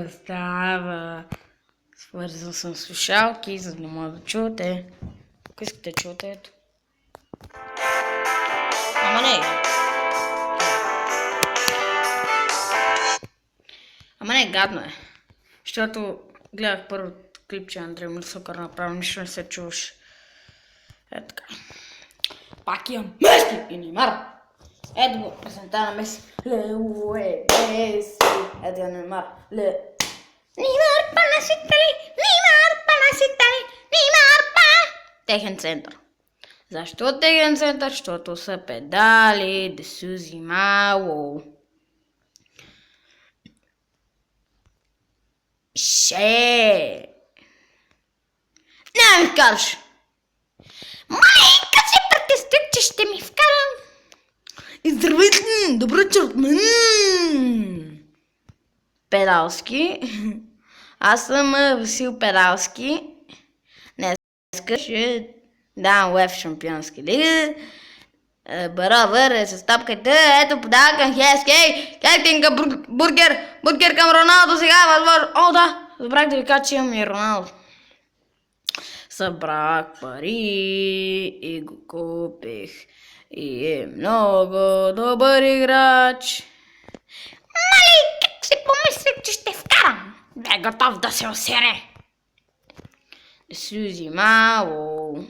Става. Свързал съм слушалки, за да не мога да чуете. Ако искате да чуете, ето. Ама не, гадно е. Защото гледах първото клипче на Андрей Мърсокър, направо нищо не се чуваш. Ето така. Пак имам Меси и Неймар. Ето го, песента на Меси. Меси. Ето я Неймар. Неймар панаситали, Неймар панаситали, Неймар па. Техен център. Защо техен център? Защото са педали, да се взимало. Не ми вкараш. Майка си притеснях, че ще ми вкарам. И здравейте, добро вечер от мен. Педалски. Аз съм Васил Педалски. Днеска ще давам лев шампионски лига. Баровър, с топката, ето подава към Хескей, Хектинга бургер към Роналдо сега, възможно. О, да, забрах да ви кажа, че имам и Роналдо. Събрах пари и го купих и е много добър играч. Мали, как си помислих, че ще вкарам? Бе готов да се осере. Да си взимало.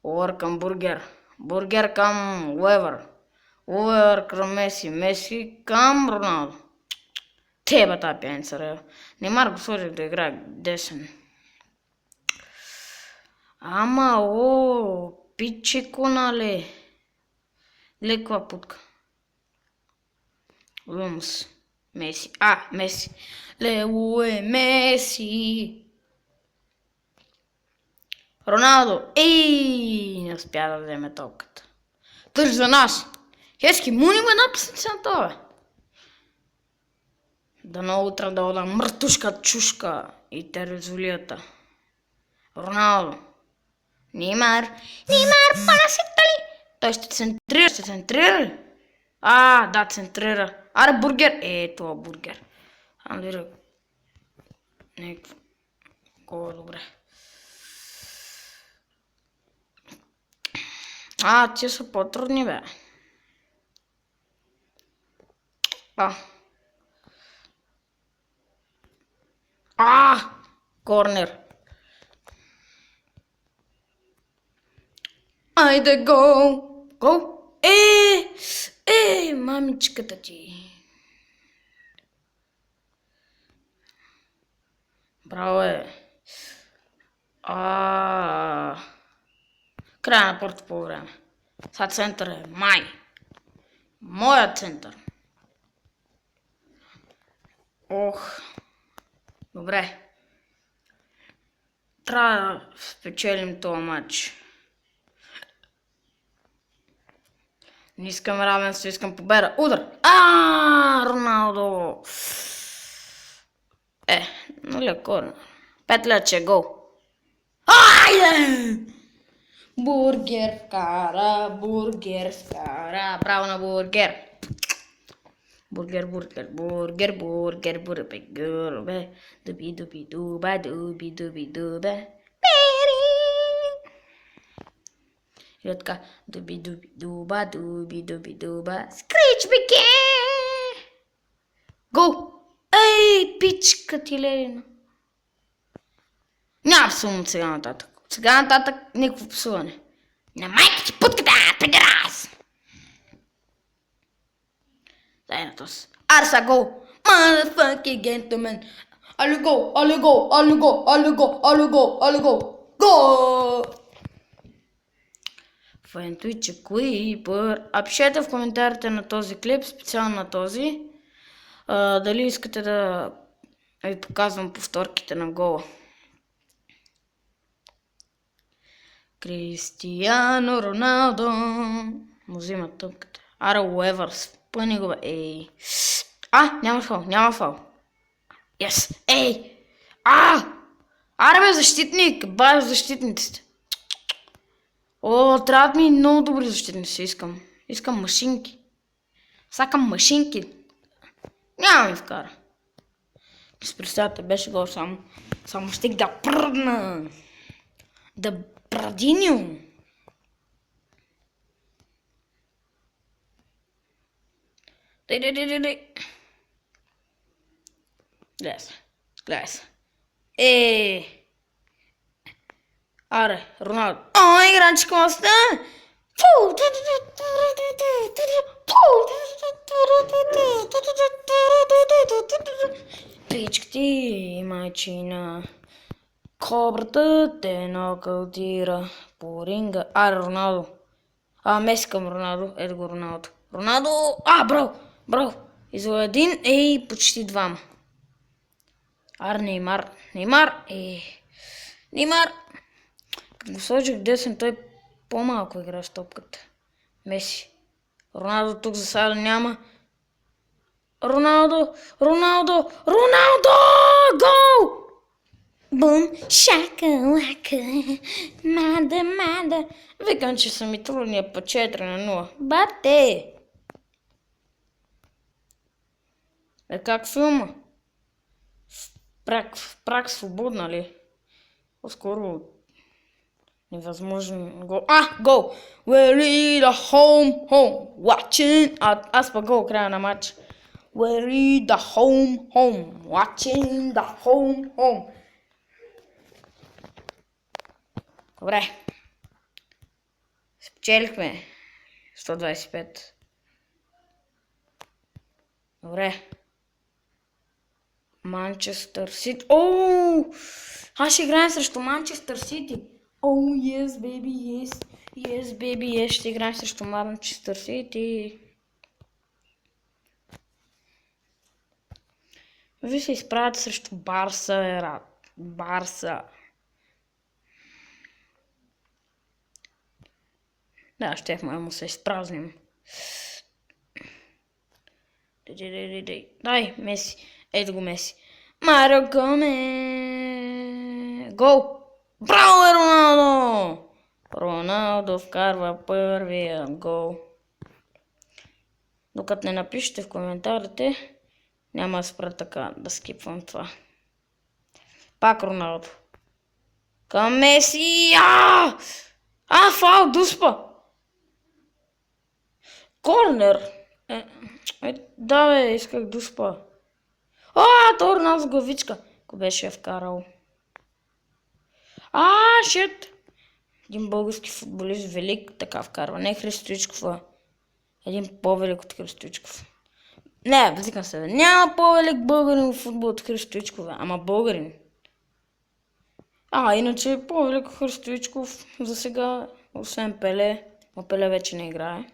Ор към бургер. Бургер към Уевър. Уевър към Меси. Меси към Роналдо. Теба тази пиеница, ре. Неймар го сложих да играе десен. Ама, пичеко, нали? Леква путка. Лумс. Меси. Меси. Леуе, Меси. Роналдо. Не успя да вземе топката. Тъж за нас. Хески, муним една песница на това. Дано утре да ода мъртушка чушка и терезолията. Роналдо. Неймар. Неймар, панаситали. Той ще центрира ли? Да, центрира. Аре, бургер. Това бургер. Андира. Некво. Колко добре. Тия са по-трудни, бе. Корнер. Айде, гол. Гол. Мамичката ти. Браво, края на първото по време. Сега център е моят център. Добре. Трябва да спечелим този матч. Не искам равенство, искам победа. Удар! Роналдо! Нали корнер. 5 лече, гол. Бургер вкара. Браво на бургер. Бургер. Дуби-дуби-дуба. Пери. И така. Дуби-дуби-дуба. Скрич, беке! Гол! Пичка ти лелина. Няма псувам сега нататък. Сега нататък никакво псуване. На майка ти путката, педерас! Заеднатос. Арса гол! Motherfucking gentleman! Алю гол! Гол! Файнтуй, че кои пишете в коментарите на този клип, специално на този, дали искате да ви показвам повторките на гола. Кристияно Роналдо му взима тъпката. Уевър, спъни го, бе. Няма фал. Yes, Аре, бе, защитник, бай защитниците. Трябват ми много добри защитници, искам машинки. Сакам машинки. Няма ми вкара. С представете, беше гол само щех да пръдна. Да прадиню. Дай. Гледай се. Аре, Роналдо. О, игранчик моста! Пичка ти, майчина. Кобрата те нокаутира по ринга. Аре, Роналдо. Меси към Роналдо. Ето го Роналдо. Роналдо! Браво! Изволя един, почти двама. Аре, Неймар. Неймар! Като го сложих десен, той по-малко игра с топката. Меси. Роналдо тук за сега няма. Роналдо! Гол! Бум, шакалака, мада. Викам, че съм и трудния по 4-0. Бате! Как филма? Прак свободна ли? По-скоро невъзможен гол. Гол! Where is the home? Watching. Аз пък гол края на матч. Where is the home? Watching the home. Добре. Спечелихме 125. Добре. Манчестър Сити. Аз ще играем срещу Манчестър Сити. Yes, baby, yes. Yes, baby, yes. Ще играем срещу Манчестър Сити. Вие се изправят срещу Барса. Да, щехме му се изпразним. Дай, Меси. Ето го Меси. Марио Гоме. Гол! Браво, Роналдо! Роналдо вкарва първия гол. Докато не напишете в коментарите, няма да спра така да скипвам това. Пак Роналдо. Към Меси! Фаул, дуспа! Корнер! Исках дуспа. То Роналдо с главичка. Ако беше я вкарал. Шит! Един български футболист велик така вкарва. Не Христоичков, един по-велик от Христоичков. Не, взикам се. Няма по-велик българин в футбол от Христоичков, ама българин. Иначе по-велик от Христоичков за сега, освен Пеле. Но Пеле вече не играе.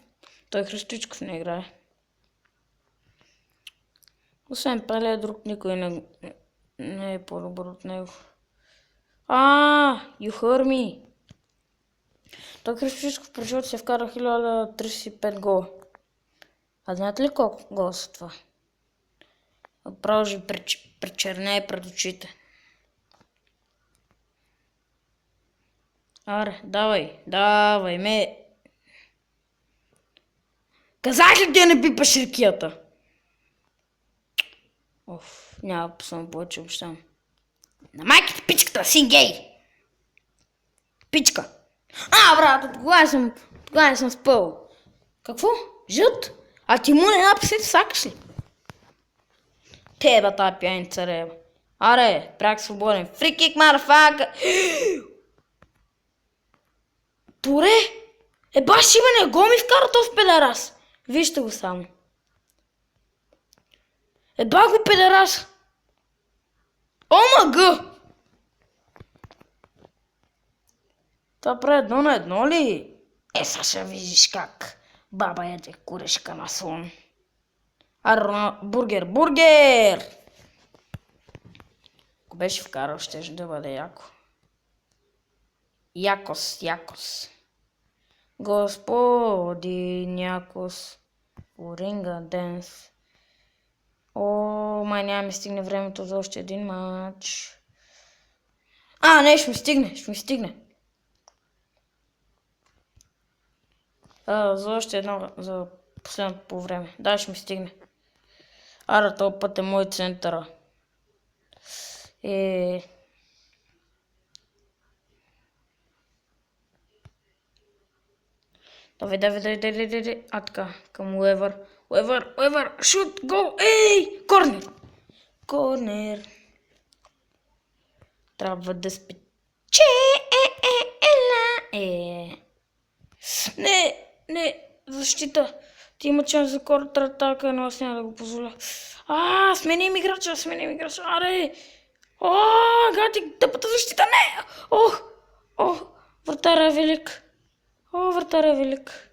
Той Христоичков не играе. Освен Пеле, друг никой не е по-добър от него. You heard me. Той Христоичков през живота се вкара 1035 гола. Знаете ли колко гола са това? Право же пречерняе пред очите. Аре, давай ме. Казах ли ти не пипаш рекията? Няма само повече обещам. На майките пичката, си гей! Пичка! Брат, тогава съм спъл. Какво? Жът? Ти му не написати, сакаш ли? Теба тази пияница рева. Аре, пряк свободен. Фрикик, марафака! Торе! Баш има го ми вкара този педерас. Вижте го само. Ба го педерас. Омага! Това прави 1-1 ли? Сега ще видиш как баба яде курешка на слон. Бургер! Ако беше вкарал, ще да бъде яко. Якос. Господин Якос. Оринга Денс. Май няма ми стигне времето за още един матч. Не, ще ми стигне. За още едно, за последното по време. Да, ще ми стигне. Ара, този път е мой центъра. Давай. А така, към Уевър. Уевър, шут, гол, ей! Корнер. Трябва да спече. Не, защита. Ти има шанс за контратака, но аз няма да го позволя. Сменим играча. Аре! Гати, тъпата защита, не! Вратаря е велик.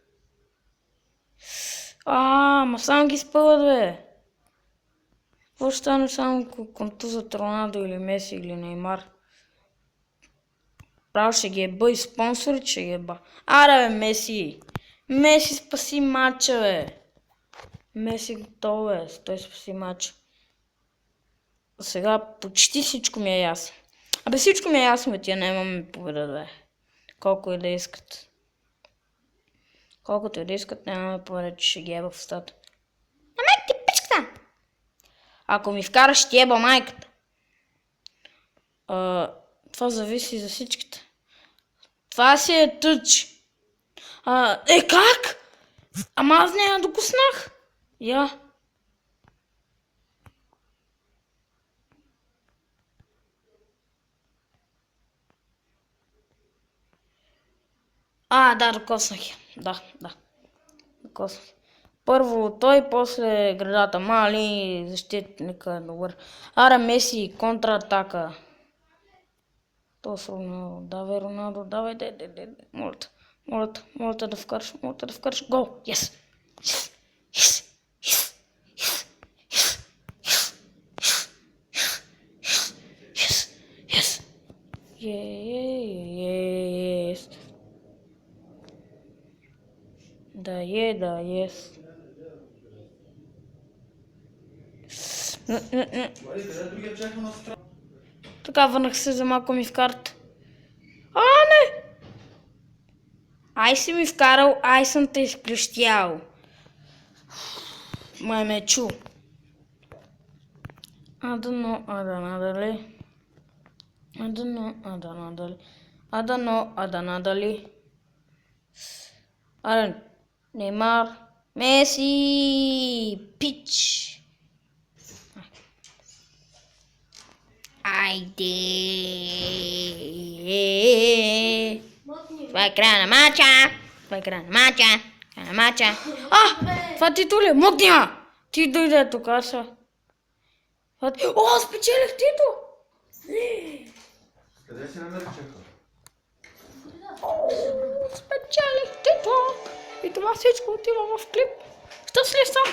Ма само ги спъват, бе. Какво ще стане само контузът Роналдо или Меси или Неймар? Право ще ги еба и спонсорите ще ги еба. Аре, бе, Меси! Меси спаси матча, бе! Меси готов, бе. Той спаси матча. Сега почти всичко ми е ясно. Всичко ми е ясно, бе, тия нямаме победа, бе. Колко и да искат. Колкото и да искат, нямаме победа, че ще ги еба в устата. Майк ти пичката! Ако ми вкараш, ще еба майката. Това зависи за всичките. Това си е тъч. Как? Ама аз не я докоснах. Я. Да, докоснах я. Да. Докоснах. Първо той, после градата Мали, защитника е добър. Аре, Меси, контратака. То с Роналдо. Давай, Роналдо, давай, моля да вкараш, гол. Yes. Yes. Да, yes. Така, върнах се за малко ми вкарат. Не! Ай си ми вкарал, ай съм те изплющял. Май ме е чул. Адано, надали. Аре, Неймар, Меси, пич. Айде. Това е края на матча. Това ти Туле, мъкни я! Ти дойде тук, спечелих тито! Къде си намериш чака? Спечелих тито! И това всичко отива в клип. Щастлив съм!